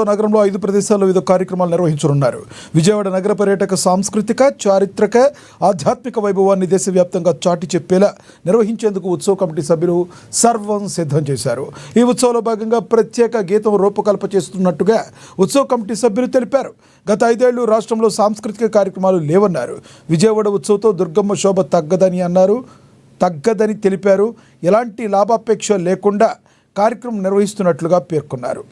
నగరంలో 5 ప్రదేశాల్లో వివిధ కార్యక్రమాలు నిర్వహించనున్నారు. విజయవాడ నగర పర్యాటక సాంస్కృతిక చారిత్రక ఆధ్యాత్మిక వైభవాన్ని దేశవ్యాప్తంగా చాటి చెప్పేలా నిర్వహించేందుకు ఉత్సవ కమిటీ సభ్యులు సర్వం సిద్ధం చేశారు. ఈ ఉత్సవంలో భాగంగా ప్రత్యేక గీతం రూపకల్పన చేస్తున్నట్టుగా ఉత్సవ కమిటీ సభ్యులు తెలిపారు. గత 5 ఏళ్లు రాష్ట్రంలో సాంస్కృతిక కార్యక్రమాలు లేవన్నారు. విజయవాడ ఉత్సవంతో దుర్గమ్మ శోభ తగ్గదని తెలిపారు. ఎలాంటి లాభాపేక్ష లేకుండా కార్యక్రమం నిర్వహిస్తున్నట్లుగా పేర్కొన్నారు.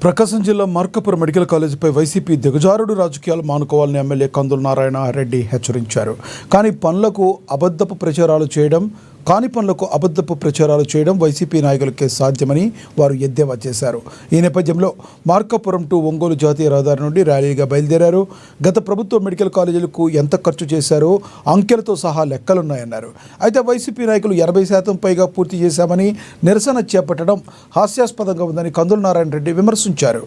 ప్రకాశం జిల్లా మార్కాపురం మెడికల్ కాలేజీపై వైసీపీ దిగజారుడు రాజకీయాలు మానుకోవాలని ఎమ్మెల్యే కందుల నారాయణ రెడ్డి హెచ్చరించారు. కాని పనులకు అబద్ధపు ప్రచారాలు చేయడం వైసీపీ నాయకులకే సాధ్యమని వారు ఎద్దేవా చేశారు. ఈ నేపథ్యంలో మార్కాపురం టు ఒంగోలు జాతీయ రహదారి నుండి ర్యాలీగా బయలుదేరారు. గత ప్రభుత్వ మెడికల్ కాలేజీలకు ఎంత ఖర్చు చేశారో అంకెలతో సహా లెక్కలున్నాయన్నారు. అయితే వైసీపీ నాయకులు 80% పైగా పూర్తి చేశామని నిరసన చేపట్టడం హాస్యాస్పదంగా ఉందని కందుల నారాయణ రెడ్డి విమర్శించారు.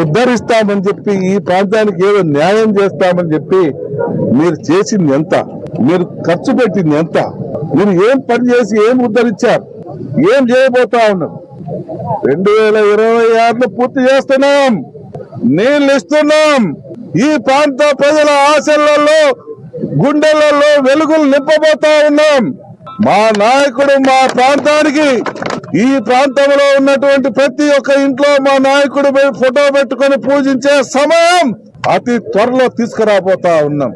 ఉద్ధరిస్తామని చెప్పి ఈ ప్రాంతానికి ఏదో న్యాయం చేస్తామని చెప్పి మీరు చేసింది ఎంత, మీరు ఖర్చు పెట్టింది ఎంత, మీరు ఏం పని చేసి ఏం ఉద్ధరించారు, ఏం చేయబోతా ఉన్నాం. 2026 పూర్తి చేస్తున్నాం, నీళ్ళు ఇస్తున్నాం. ఈ ప్రాంత ప్రజల ఆశలలో గుండెలలో వెలుగులు నింపబోతా ఉన్నాం. మా నాయకుడు మా ప్రాంతానికి ఈ ప్రాంతంలో ఉన్నటువంటి ప్రతి ఒక్క ఇంట్లో మా నాయకుడు ఫోటో పెట్టుకొని పూజించే సమయం అతి త్వరలో తీసుకురాబోతా ఉన్నాం.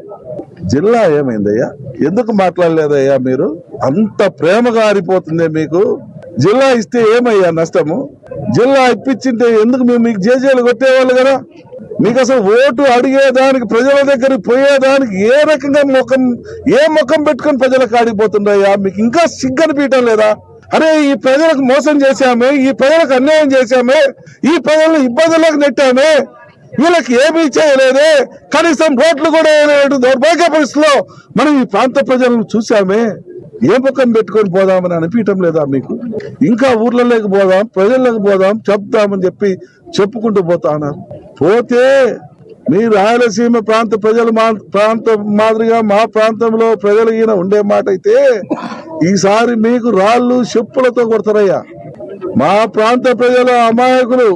జిల్లా ఏమైందయ్యా, ఎందుకు మాట్లాడలేదయ్యా? మీరు అంత ప్రేమగా ఆరిపోతుంది మీకు. జిల్లా ఇస్తే ఏమయ్యా నష్టము? జిల్లా ఇప్పించింటే ఎందుకు మీకు జేజేలు కొట్టేవాళ్ళు కదా? మీకు అసలు ఓటు అడిగేదానికి ప్రజల దగ్గరికి పోయేదానికి ఏ రకంగా ముఖం పెట్టుకొని ప్రజలకు ఆడిపోతుండయ్యా? మీకు ఇంకా సిగ్గనిపించడం లేదా? అరే, ఈ ప్రజలకు మోసం చేశామే, ఈ ప్రజలకు అన్యాయం చేశామే, ఈ ప్రజలను ఇబ్బందులకు నెట్టామే, వీళ్ళకి ఏమీ చేయలేదే, కనీసం రోడ్లు కూడా వేయలేదు. దౌర్భాగ్య పరిస్థితిలో మనం ఈ ప్రాంత ప్రజలను చూసామే. ఏ ముఖం పెట్టుకొని పోదామని అనిపించడం లేదా మీకు? ఇంకా ఊర్లలోకి పోదాం, ప్రజల్లోకి పోదాం, చెప్తామని చెప్పి చెప్పుకుంటూ పోతా ఉన్నారు. పోతే మీ రాయలసీమ ప్రాంత ప్రజలు మాదిరిగా మా ప్రాంతంలో ప్రజలు ఈయన ఉండే మాట అయితే ఈసారి మీకు రాళ్ళు చెప్పులతో కొడతారయ్యా. మా ప్రాంత ప్రజల అమాయకులు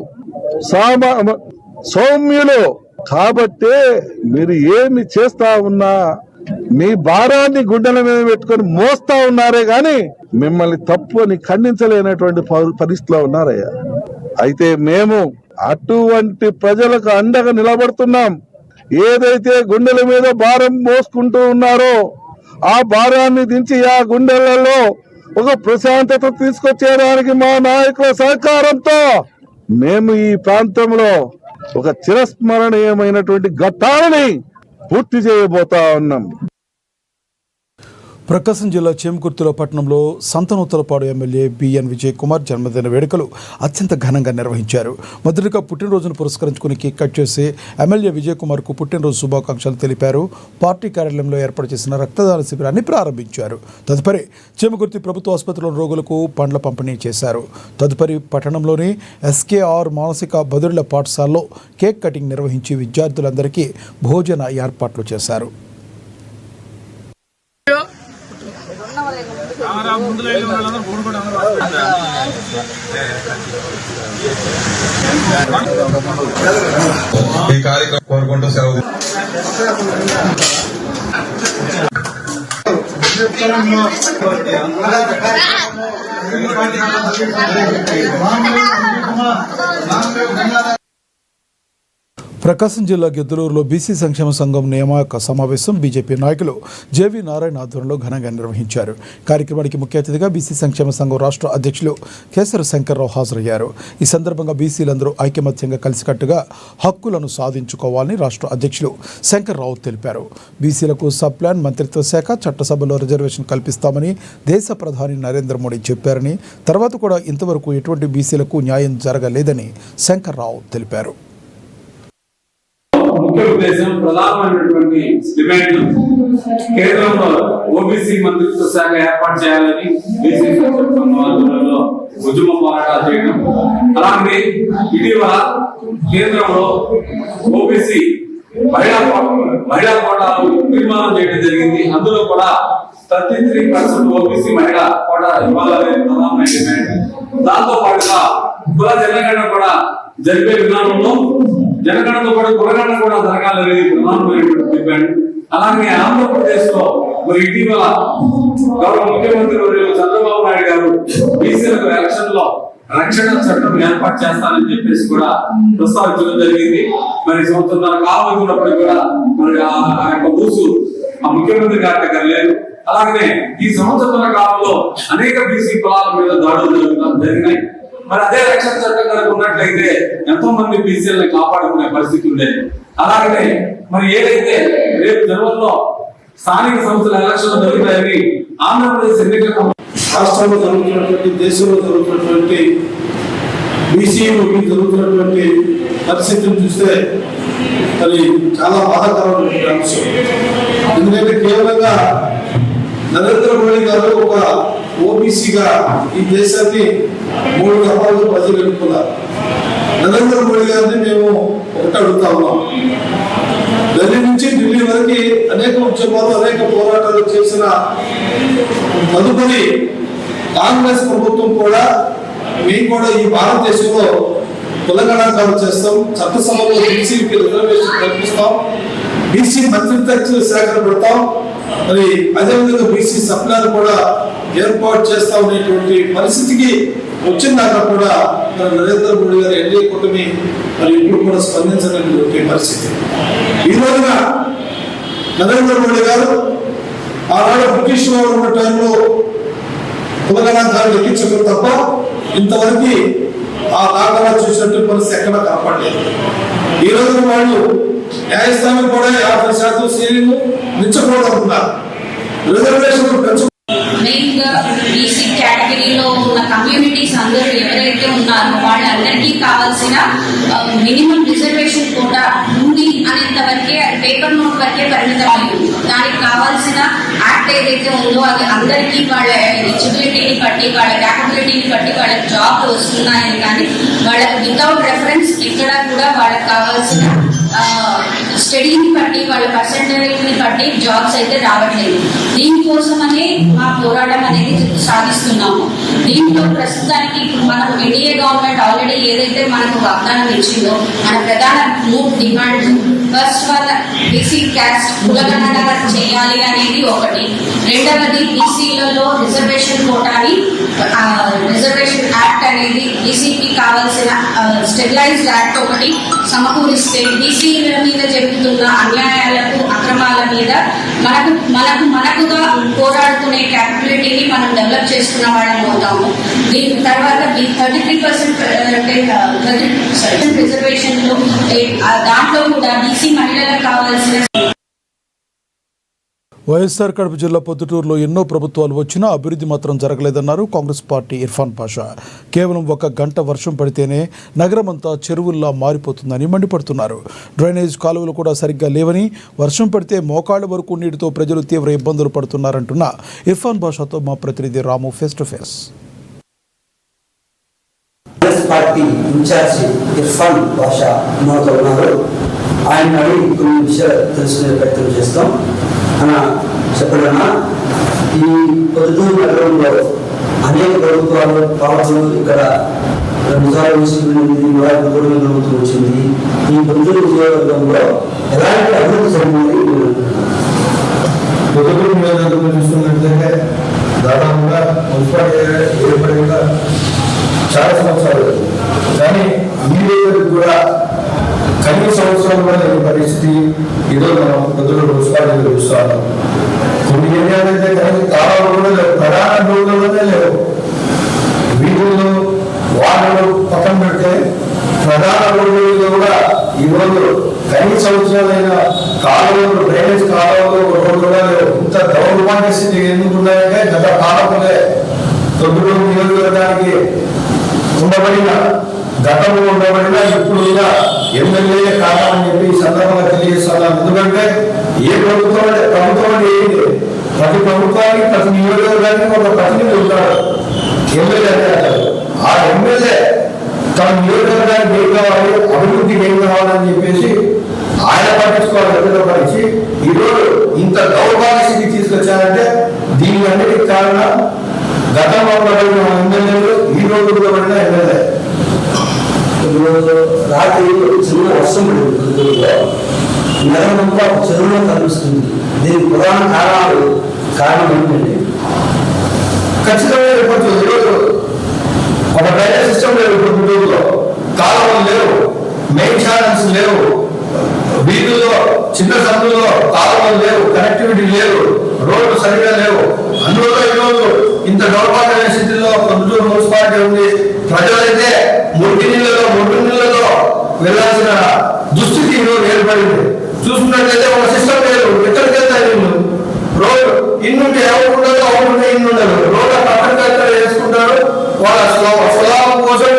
సౌమ్యులు కాబట్టే మీరు ఏమి చేస్తా ఉన్నా మీ భారాన్ని గుండెల మీద పెట్టుకొని మోస్తా ఉన్నారే గాని మిమ్మల్ని తప్పు అని ఖండించలేనటువంటి పరిస్థితిలో ఉన్నారయ్యా. అయితే మేము అటువంటి ప్రజలకు అండగా నిలబడుతున్నాం. ఏదైతే గుండెల మీద భారం మోసుకుంటూ ఉన్నారో ఆ భారాన్ని దించి ఆ గుండెలలో ఒక ప్రశాంతత తీసుకొచ్చేదానికి మా నాయకుల సహకారంతో మేము ఈ ప్రాంతంలో ఒక చిరస్మరణీయమైనటువంటి ఘట్టాలని పూర్తి చేయబోతా ఉన్నాం. ప్రకాశం జిల్లా చేమకుర్తిలో పట్టణంలో సంతనూతలపాడు ఎమ్మెల్యే బిఎన్ విజయ్ కుమార్ జన్మదిన వేడుకలు అత్యంత ఘనంగా నిర్వహించారు. మొదటిగా పుట్టినరోజును పురస్కరించుకుని కేక్ కట్ చేసి ఎమ్మెల్యే విజయ్ కుమార్కు పుట్టినరోజు శుభాకాంక్షలు తెలిపారు. పార్టీ కార్యాలయంలో ఏర్పాటు చేసిన రక్తదాన శిబిరాన్ని ప్రారంభించారు. తదుపరి చేమకుర్తి ప్రభుత్వ ఆసుపత్రిలోని రోగులకు పండ్ల పంపిణీ చేశారు. తదుపరి పట్టణంలోని ఎస్కేఆర్ మానసిక బదుళ్ల పాఠశాలలో కేక్ కటింగ్ నిర్వహించి విద్యార్థులందరికీ భోజన ఏర్పాట్లు చేశారు. ఈ కార్యక్రమం కోరుకుంటూ సెలవు. ప్రకాశం జిల్లా గిద్దలూరులో బీసీ సంక్షేమ సంఘం నియామక సమావేశం బీజేపీ నాయకులు జేవీ నారాయణ ఆధ్వర్యంలో ఘనంగా నిర్వహించారు. కార్యక్రమానికి ముఖ్య అతిథిగా బీసీ సంక్షేమ సంఘం రాష్ట్ర అధ్యక్షులు కేసర శంకర్రావు హాజరయ్యారు. ఈ సందర్భంగా బీసీలందరూ ఐకమత్యంగా కలిసికట్టుగా హక్కులను సాధించుకోవాలని రాష్ట్ర అధ్యక్షులు శంకర్రావు తెలిపారు. బీసీలకు సబ్ ప్లాన్ మంత్రిత్వ శాఖ చట్టసభలో రిజర్వేషన్ కల్పిస్తామని దేశ ప్రధాని నరేంద్ర మోడీ చెప్పారని, తర్వాత కూడా ఇంతవరకు ఎటువంటి బీసీలకు న్యాయం జరగలేదని శంకర్రావు తెలిపారు. ముఖ్య ఉద్దేశం ప్రధానమైనటువంటి డిమాండ్ కేంద్రంలో ఓబీసీ మంత్రిత్వ శాఖ ఏర్పాటు చేయాలని బీసీ ఆధ్వర్యంలో ఉద్యమ పోరాటాలు చేయడం. అలాగే ఇటీవల కేంద్రంలో ఓబీసీ మహిళా కోటాలు తీర్మానం చేయడం జరిగింది. అందులో కూడా 33% ఓబీసీ మహిళా కోటా ఇవ్వాలనే ప్రధానమైన డిమాండ్. దాంతో పాటుగా కుల జనగణన కూడా జరిపే విధానంలో జనగణనతో పాటు కులగణన కూడా జరగాలనేది ప్రధానమైనటువంటి డిమాండ్. అలాగే ఆంధ్రప్రదేశ్ లో మరి ఇటీవల గౌరవ ముఖ్యమంత్రి వర్యులు చంద్రబాబు నాయుడు గారు బీసీలకు ఎలక్షన్ లో రక్షణ చట్టం ఏర్పాటు చేస్తానని చెప్పేసి కూడా ప్రస్తావించడం జరిగింది. మరి సంవత్సరాల కాలం ఉన్నప్పటికీ కూడా మరి ఆ యొక్క ఊసు ఆ ముఖ్యమంత్రి గారి దగ్గర లేదు. అలాగనే ఈ సంవత్సరాల కాలంలో అనేక బీసీ కులాల మీద దాడులు జరిగినాయి. మరి అదే రక్షణ చట్టం కనుక ఉన్నట్లయితే ఎంతో మంది బీసీలను కాపాడుకునే పరిస్థితి ఉండేది. అలాగనే మరి ఏదైతే రేపు జనవరిలో స్థానిక సంస్థల ఎలక్షన్లు జరుగుతాయని ఆంధ్రప్రదేశ్ ఎన్నికల రాష్ట్రంలో జరుగుతున్నటువంటి, దేశంలో జరుగుతున్నటువంటి బీసీలు జరుగుతున్నటువంటి పరిస్థితిని చూస్తే అది చాలా బాధాకరమైనటువంటి అంశం. ఎందుకంటే కేవలంగా నరేంద్ర మోడీ గారు ఒక ఓబీసీగా ఈ దేశాన్ని 3 దఫాలుగా ప్రజలు ఎన్నుకున్నారు. నరేంద్ర మోడీ గారిని మేము ఒకటి అడుగుతా ఉన్నాం. ఢిల్లీ నుంచి ఢిల్లీ వరకు అనేక ఉద్యమాలు, అనేక పోరాటాలు చేసిన తదుపరి కాంగ్రెస్ ప్రభుత్వం కూడా మేము కూడా ఈ భారతదేశంలో కులగణాంకాలు చేస్తాం, చట్టసభలో బీసీకి రిజర్వేషన్ కల్పిస్తాం, బీసీ మంత్రిత్వ శాఖను పెడతాం, మరి అదేవిధంగా బీసీ సప్లాన్ కూడా ఏర్పాటు చేస్తా ఉండేటువంటి పరిస్థితికి వచ్చిందాక కూడా నరేంద్ర మోడీ గారు ఎన్డీఏ కూటమి మరి ఇప్పుడు కూడా స్పందించలేనటువంటి పరిస్థితి. ఈ రోజున నరేంద్ర మోడీ గారు ఆనాడు బ్రిటిష్ వారు ఉన్న టైంలో కులగణాంకాలు లెక్కించడం తప్ప ఇంతవరకు ఆ దాఖలా చూసినట్టు పరిస్థితి ఎక్కడా కనపడలేదు. ఈ రోజున వాళ్ళు న్యాయస్థానం కూడా 50% సీలింగ్ మించకూడదనుకున్నారు. రిజర్వేషన్ పెంచు మెయిన్గా బీసీ కేటగిరీలో ఉన్న కమ్యూనిటీస్ అందరూ ఎవరైతే ఉన్నారో వాళ్ళందరికీ కావాల్సిన మినిమం రిజర్వేషన్ కూడా ఉంది అనేంత వరకే, అది పేపర్ నోట్ వరకే పరిమితమైంది. దానికి కావాల్సిన యాక్ట్ ఏదైతే ఉందో అది అందరికీ వాళ్ళ ఎలిజిబిలిటీని బట్టి, వాళ్ళ క్యాపబిలిటీని బట్టి వాళ్ళకి జాబ్లు వస్తున్నాయని, కానీ వాళ్ళకి వితౌట్ రెఫరెన్స్ ఇక్కడ కూడా వాళ్ళకి కావాల్సిన స్టడీని బట్టి, వాళ్ళ పర్సెంటేజ్ని బట్టి జాబ్స్ అయితే రావట్లేదు. దీనికోసమనే మా పోరాటం అనేది సాగిస్తున్నాము. దీంట్లో ప్రస్తుతానికి ఇప్పుడు మనం ఎన్డీఏ గవర్నమెంట్ ఆల్రెడీ ఏదైతే మనకు వాగ్దానం ఇచ్చిందో, మన ప్రధాన 3 demands, first one BC caste కులగణన చేయాలి అనేది ఒకటి, రెండవది బీసీలలో రిజర్వేషన్ కోటాని రిజర్వేషన్ యాక్ట్ అనేది బీసీకి కావాల్సిన స్టెబిలైజ్డ్ యాక్ట్ ఒకటి సమకూరిస్తే బీసీల మీద జరుగుతున్న అన్యాయాలకు, అక్రమాల మీద మనకుగా పోరాడుకునే క్యాపబిలిటీని మనం డెవలప్ చేసుకున్న వాళ్ళని అవుతాము. దీని తర్వాత 33% రిజర్వేషన్లు, దాంట్లో కూడా బీసీ మహిళలకు కావాల్సిన. వైఎస్ఆర్ కడప జిల్లా పొద్దుటూరులో ఎన్నో ప్రభుత్వాలు వచ్చినా అభివృద్ధి మాత్రం జరగలేదన్నారు కాంగ్రెస్ పార్టీ ఇర్ఫాన్ పాషా. కేవలం 1 గంట వర్షం పడితేనే నగరమంతా చెరువుల్లా మారిపోతుందని మండిపడుతున్నారు. డ్రైనేజ్ కాలువలు కూడా సరిగ్గా లేవని, వర్షం పడితే మోకాళ్ళ వరకు నీటితో ప్రజలు తీవ్ర ఇబ్బందులు పడుతున్నారంటున్న ఇర్ఫాన్ పాషాతో మా ప్రతినిధి Ramu face to face. Party incharge Irfan Pasha మనతో ఉన్నారు. ఆయన అడిగి కొన్ని విషయాలు తెలుసుకునే ప్రయత్నం చేస్తాం. చెప్పడన్నా, ఈ పొద్దుటూరు నగరంలో అనేక ప్రభుత్వాలు పాలకులు ఇక్కడ ప్రభుత్వం వచ్చింది. ఈ పొద్దుటూరు నియోజకవర్గంలో ఎలాంటి అభివృద్ధి జరిగింది? పొద్దుటూరు నియోజకవర్గం చూస్తున్నట్లయితే దాదాపుగా మున్సిపాలిటీ ఏర్పడిగా చాలా సంవత్సరాలు, కానీ ఈ రోజు కూడా కనీసం సంవత్సరాలు కూడా లేని పరిస్థితి ఈరోజు మనం పొద్దున మున్సిపాలిటీలో చూస్తా ఉన్నాం. కొన్ని ఏరియాలు అయితే కనీసం కాలాలు కూడా లేవు, ప్రధాన రోడ్లలోనే లేవు. వీధుల్లో వార్డులు పక్కన పెడితే ప్రధాన రోడ్లలో కూడా ఈరోజు కనీస సంవత్సరాలైన కాలువలు, డ్రైనేజ్ కాలువలు, రోడ్లు కూడా లేవు. ఇంత దౌర్భాగ్య స్థితి ఎందుకున్నాయంటే గత పాలకులే తొమ్మిది నియోజకవర్గానికి గతంలో ఉండబడిన ఇప్పుడున్న ఎమ్మెల్యే కావాలని చెప్పి ఈ సందర్భంగా తెలియజేస్తున్నాను. ఎందుకంటే ఏ ప్రభుత్వం ఏంటి, ప్రతి ప్రభుత్వానికి ప్రతి నియోజకవర్గానికి ఒక ప్రతినిధి ఉంటాడు, ఎమ్మెల్యే అంటారు. ఆ ఎమ్మెల్యే తన నియోజకవర్గానికి ఏం కావాలి, అభివృద్ధికి ఏం కావాలని చెప్పేసి ఆయన పట్టించుకోవాలి. పరిచి ఈరోజు ఇంత దౌర్భాగ్య స్థితి తీసుకొచ్చారంటే దీని అన్నిటికి కారణం గతంలో ఉండబడిన ఎమ్మెల్యేలు, ఈ రోజు ఉండబడిన ఎమ్మెల్యే. రాత్రి చిన్న వర్షం పడింది, నగరమంతా చెరువులో కనిపిస్తుంది. దీనికి ప్రధాన కారణం ఏంటంటే ఖచ్చితంగా చెప్పచ్చు. ఈరోజు ఒక డ్రైనేజ్ సిస్టమ్ లేవు, గుంటూరులో కాలువలు లేవు, మెయిన్ ఛానల్స్ లేవు, వీధుల్లో చిన్న సందుల్లో కాలువలు లేవు, కనెక్టివిటీ లేవు, రోడ్లు సరిగా లేవు. అందువల్ల ఈరోజు ఇంత దౌర్భాగ్యమైన స్థితిలో పొద్దుటూరు మున్సిపాలిటీ ఉంది. ప్రజలైతే మురికి నీళ్ళలో వెళ్ళాల్సిన దుస్థితి ఈరోజు ఏర్పడింది. చూసుకున్నట్లయితే ఒక సిస్టమ్ లేదు, ఎక్కడికి వెళ్తాయి ఇల్లు, రోడ్డు ఇన్నుంటే ఎవరు ఉండదు, అవును ఉంటే ఇన్ను ఉండదు. రోడ్ల పక్కన ఎక్కడ వేసుకుంటారు, వాళ్ళ స్వలాభం కోసం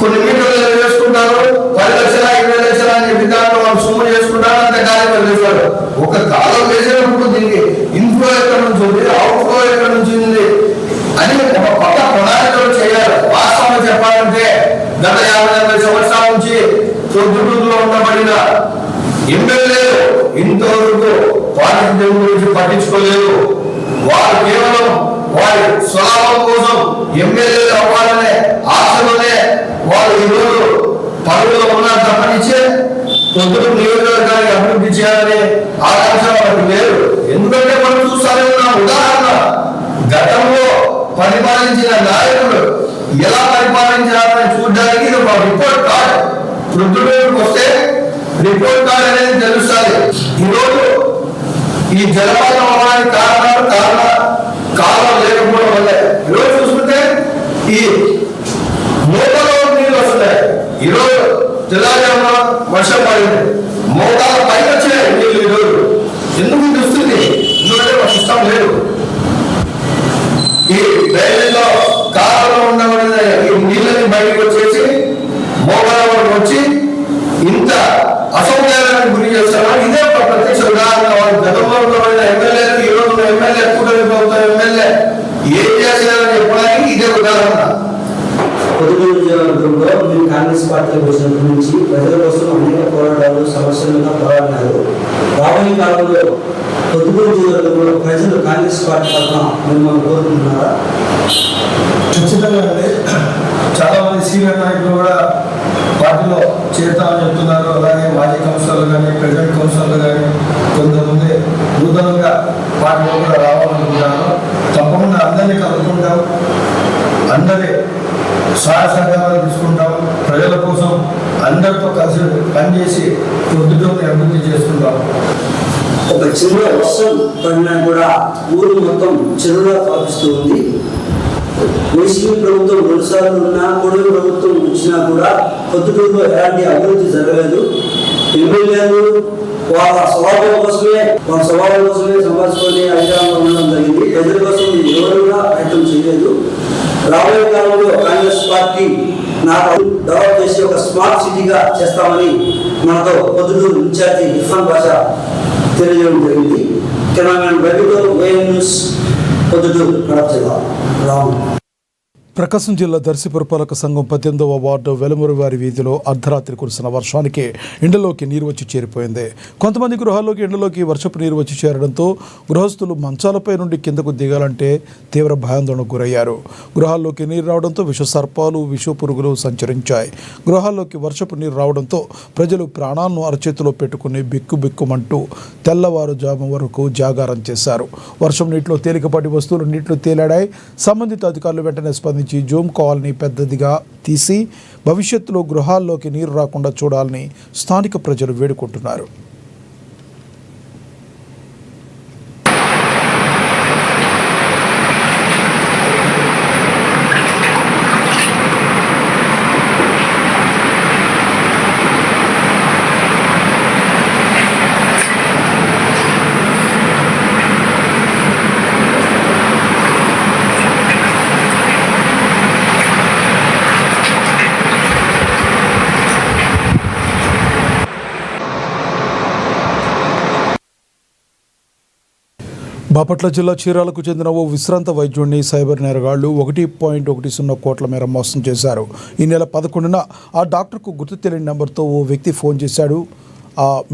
కొన్ని మీటర్లు వేసుకుంటారు, 10 లక్షల 20 లక్షల అని చెప్పి దాంట్లో వాళ్ళు సొమ్ము చేసుకుంటారు, అంత కార్యక్రమం చేస్తారు. ఒక కాలం వేసినప్పుడు దీనికి ఇన్ఫ్లో ఎక్కడి నుంచి ఉంది, అవుట్ఫ్లో ఎక్కడి నుంచి ఉంది అని ఒక పక్క ప్రణాళికలు చేయాలి. వాస్తవంగా చెప్పాలంటే గత 50-40 సంవత్సరాల నుంచి పొద్దుటూరులో ఉండబడిన ఎమ్మెల్యేలు ఇంతవరకు పారిశుద్ధ్యం గురించి పట్టించుకోలేదు. వారు కేవలం వారి స్వలాభం కోసం ఎమ్మెల్యేలు అవ్వాలనే ఆశలోనే వారు ఈరోజు పదవిలో ఉన్నారు తప్పనిచ్చే పొద్దుటూరు నియోజకవర్గానికి అభివృద్ధి చేయాలనే ఆకాంక్ష వాళ్ళకి లేదు. ఎందుకంటే మనం చూస్తానే ఉన్నాం. ఉదాహరణ, గతంలో పరిపాలించిన నాయకులు ఎలా పరిపాలించాలని చూడడానికి ఇది ఒక రిపోర్ట్ కార్డ్. పొద్దుటూరుకు వస్తే రిపోర్ట్ కార్డ్ అనేది తెలుస్తుంది. ఈరోజు ఈ జలపాతం అవ్వడానికి కారణం లేకపోవడం వల్లే ఈరోజు చూసుకుంటే ఈ మోటార్లో నీళ్ళు వస్తున్నాయి. ఈరోజు తెలంగాణ వర్షం పడింది, మోటార్ల పైన వచ్చినాయి నీళ్ళు. ఈరోజు ఎందుకు చూస్తుంది, ఎందుకంటే ఒక సిస్టమ్ లేదు. ఈ డ్రైనేజ్లో కాలంలో ఉండబడిన ఈ నీళ్ళని బయటకు వచ్చేసి మోటార్లకు వచ్చి ఇంత అసౌకర్యానికి గురి చేస్తున్నారు. ఇదే ఒక ప్రత్యక్ష ఉదాహరణ. వాళ్ళు గతంలో ఉండబడిన ఎమ్మెల్యేలు, ఈ రోజు ఎమ్మెల్యే, కూటమి ప్రభుత్వం ఎమ్మెల్యే ఏం చేశారని చెప్పడానికి ఇదే ఉదాహరణ. పొద్దుటూరు నియోజకవర్గంలో మీరు కాంగ్రెస్ పార్టీకి వచ్చినప్పటి నుంచి ప్రజల కోసం అనేక పోరాటాలు, సమస్యలుగా పోరాడినారు. రాబోయే కాలంలో పొద్దుటూరు నియోజకవర్గంలో ప్రజలు కాంగ్రెస్ పార్టీ తరఫున మిమ్మల్ని కోరుకుంటున్నారా? ఖచ్చితంగా అండి. చాలా మంది సీనియర్ నాయకులు కూడా పార్టీలో చేరుతామని చెప్తున్నారు. అలాగే మాజీ కౌన్సిలర్లు కానీ, ప్రెసిడెంట్ కౌన్సిలర్లు కానీ కొంతమంది నూతనంగా పార్టీలో కూడా రావాలనుకుంటున్నారు. తప్పకుండా అందరినీ కలుపుకుంటాం, అందరి సహాయ సహకారాలు తీసుకుంటాం. ప్రజల కోసం అందరితో కలిసి పనిచేసి పొద్దుటూరుని అభివృద్ధి చేసుకుంటాం. ఒక చిన్న వర్షం పడినా కూడా ఊరు మొత్తం చెరువుగా పాపిస్తూ ఉంది. వైసీపీ ప్రభుత్వం 2 సార్లు ఉన్నా, కూటమి ప్రభుత్వం వచ్చినా కూడా పొద్దుటూరులో ఎలాంటి అభివృద్ధి జరగలేదు. ఎమ్మెల్యేలు వాళ్ళ స్వభావం కోసమే సంపాదించుకొని అధికారంలో ఉండడం జరిగింది. ప్రజల కోసం ఎవరు కూడా ప్రయత్నం చేయలేదు. రాబోయే కాలంలో కాంగ్రెస్ పార్టీ నాకు డెవలప్ చేసి ఒక స్మార్ట్ సిటీగా చేస్తామని మనతో పొద్దుటూరు ఇన్ఛార్జి ఇర్ఫాన్ బాషా తెలియజేయడం జరిగింది. కెమెరామెన్ రవితో వైఎం న్యూస్ పొద్దుటూరు కడప జిల్లా రాము. ప్రకాశం జిల్లా దర్శి పురపాలక సంఘం 18వ వార్డు వెలుమురువారి వీధిలో అర్ధరాత్రి కురిసిన వర్షానికి ఎండలోకి నీరు వచ్చి చేరిపోయింది. కొంతమంది గృహాల్లోకి ఎండలోకి వర్షపు నీరు వచ్చి చేరడంతో గృహస్థులు మంచాలపై నుండి కిందకు దిగాలంటే తీవ్ర భయాందోళనకు గురయ్యారు. గృహాల్లోకి నీరు రావడంతో విష సర్పాలు, విష పురుగులు సంచరించాయి. గృహాల్లోకి వర్షపు నీరు రావడంతో ప్రజలు ప్రాణాలను అరచేతిలో పెట్టుకుని బిక్కుబిక్కుమంటూ తెల్లవారుజాము వరకు జాగారం చేశారు. వర్షం నీటిలో తేలికపాటి వస్తువులు నీటిలో తేలాడాయి. సంబంధిత అధికారులు వెంటనే స్పందించి పరిశీలించి జూమ్ కాల్ని పెద్దదిగా తీసి భవిష్యత్తులో గృహాల్లోకి నీరు రాకుండా చూడాలని స్థానిక ప్రజలు వేడుకుంటున్నారు. బాపట్ల జిల్లా చీరాలకు చెందిన ఓ విశ్రాంత వైద్యుడిని సైబర్ నేరగాళ్లు 1.10 కోట్ల మేర మోసం చేశారు. ఈ నెల 11న ఆ డాక్టర్కు గుర్తు తెలియని నెంబర్తో ఓ వ్యక్తి ఫోన్ చేశాడు.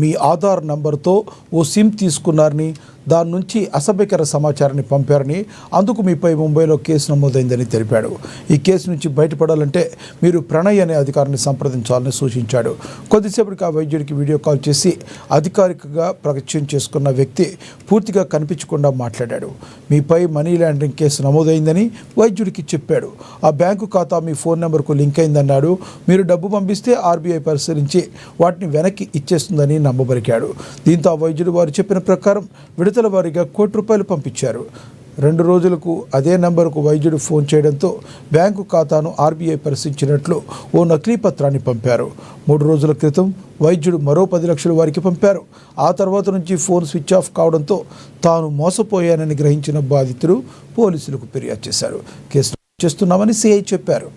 మీ ఆధార్ నంబర్తో ఓ సిమ్ తీసుకున్నారని, దాని నుంచి అసభ్యకర సమాచారాన్ని పంపారని, అందుకు మీపై ముంబైలో కేసు నమోదైందని తెలిపాడు. ఈ కేసు నుంచి బయటపడాలంటే మీరు ప్రణయ్ అనే అధికారిని సంప్రదించాలని సూచించాడు. కొద్దిసేపటికి ఆ వైద్యుడికి వీడియో కాల్ చేసి అధికారికంగా పరిచయం చేసుకున్న వ్యక్తి పూర్తిగా కనిపించకుండా మాట్లాడాడు. మీపై మనీ లాండరింగ్ కేసు నమోదైందని వైద్యుడికి చెప్పాడు. ఆ బ్యాంకు ఖాతా మీ ఫోన్ నెంబర్కు లింక్ అయిందన్నాడు. మీరు డబ్బు పంపిస్తే ఆర్బీఐ పరిశీలించి వాటిని వెనక్కి ఇచ్చేస్తుందని నమ్మబలికాడు. దీంతో ఆ వైద్యుడు వారు చెప్పిన ప్రకారం విడతల వారీగా ₹1 కోటి పంపించారు. 2 రోజులకు అదే నెంబర్కు వైద్యుడు ఫోన్ చేయడంతో బ్యాంకు ఖాతాను ఆర్బీఐ పరిశీలించినట్లు ఓ నకిలీ పత్రాన్ని పంపారు. 3 రోజుల క్రితం వైద్యుడు మరో 10 లక్షలు వారికి పంపారు. ఆ తర్వాత నుంచి ఫోన్ స్విచ్ ఆఫ్ కావడంతో తాను మోసపోయానని గ్రహించిన బాధితుడు పోలీసులకు ఫిర్యాదు చేశారు. కేసు చేస్తున్నామని సిఐ చెప్పారు.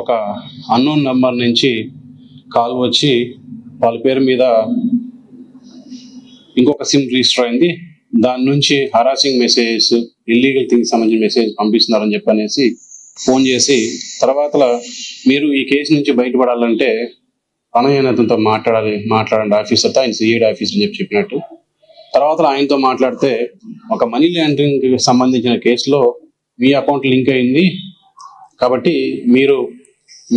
ఒక అన్నోన్ నెంబర్ నుంచి కాల్ వచ్చి వాళ్ళ పేరు మీద ఇంకొక సిమ్ రిజిస్టర్ అయింది, దాని నుంచి హరాసింగ్ మెసేజెస్, ఇల్లీగల్ థింగ్స్ సంబంధించిన మెసేజ్ పంపిస్తున్నారని చెప్పనేసి ఫోన్ చేసి, తర్వాత మీరు ఈ కేసు నుంచి బయటపడాలంటే అనయనతతో మాట్లాడండి ఆఫీసర్తో, ఆయన సిఐడి ఆఫీసర్ అని చెప్పినట్టు. తర్వాత ఆయనతో మాట్లాడితే ఒక మనీ లాండరింగ్ సంబంధించిన కేసులో మీ అకౌంట్ లింక్ అయింది కాబట్టి మీరు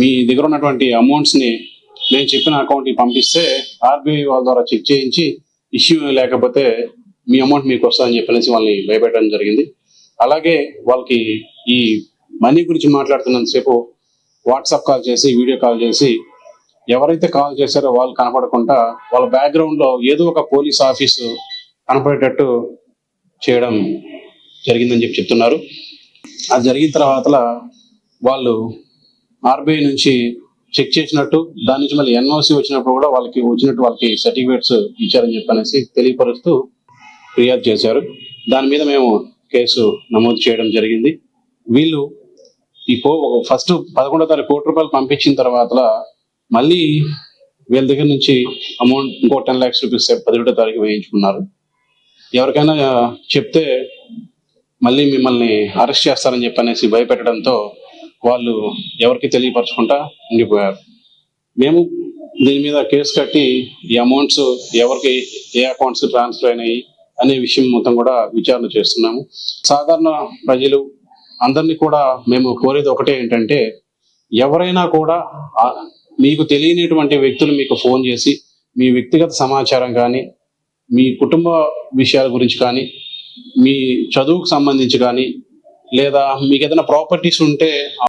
మీ దగ్గర ఉన్నటువంటి అమౌంట్స్ని నేను చెప్పిన అకౌంట్కి పంపిస్తే ఆర్బీఐ వాళ్ళ ద్వారా చెక్ చేయించి ఇష్యూ లేకపోతే మీ అమౌంట్ మీకు వస్తుందని చెప్పనేసి వాళ్ళని భయపెట్టడం జరిగింది. అలాగే వాళ్ళకి ఈ మనీ గురించి మాట్లాడుతున్నంతసేపు వాట్సాప్ కాల్ చేసి, వీడియో కాల్ చేసి ఎవరైతే కాల్ చేశారో వాళ్ళు కనపడకుండా వాళ్ళ బ్యాక్గ్రౌండ్లో ఏదో ఒక పోలీస్ ఆఫీసు కనపడేటట్టు చేయడం జరిగిందని చెప్తున్నారు. అది జరిగిన తర్వాత వాళ్ళు ఆర్బీఐ నుంచి చెక్ చేసినట్టు, దాని నుంచి మళ్ళీ ఎన్ఓసి వచ్చినప్పుడు కూడా వాళ్ళకి సర్టిఫికేట్స్ ఇచ్చారని చెప్పనేసి తెలియపరుస్తూ ఫిర్యాదు చేశారు. దాని మీద మేము కేసు నమోదు చేయడం జరిగింది. వీళ్ళు ఫస్ట్ 11వ తారీఖు ₹1 కోటి పంపించిన తర్వాత మళ్ళీ వీళ్ళ దగ్గర నుంచి అమౌంట్ ఇంకో 10 lakhs రూపీస్ 11వ తారీఖు వేయించుకున్నారు. ఎవరికైనా చెప్తే మళ్ళీ మిమ్మల్ని అరెస్ట్ చేస్తారని చెప్పనేసి భయపెట్టడంతో వాళ్ళు ఎవరికి తెలియపరచుకుంటా ఉండిపోయారు. మేము దీని మీద కేసు కట్టి ఈ అమౌంట్స్ ఎవరికి ఏ అకౌంట్స్ ట్రాన్స్ఫర్ అయినాయి అనే విషయం మొత్తం కూడా విచారణ చేస్తున్నాము. సాధారణ ప్రజలు అందరినీ కూడా మేము కోరేది ఒకటే ఏంటంటే, ఎవరైనా కూడా మీకు తెలియనటువంటి వ్యక్తులు మీకు ఫోన్ చేసి మీ వ్యక్తిగత సమాచారం కానీ, మీ కుటుంబ విషయాల గురించి కానీ, మీ చదువుకు సంబంధించి కానీ, లేదా మీకు ఏదైనా ప్రాపర్టీస్ ఉంటే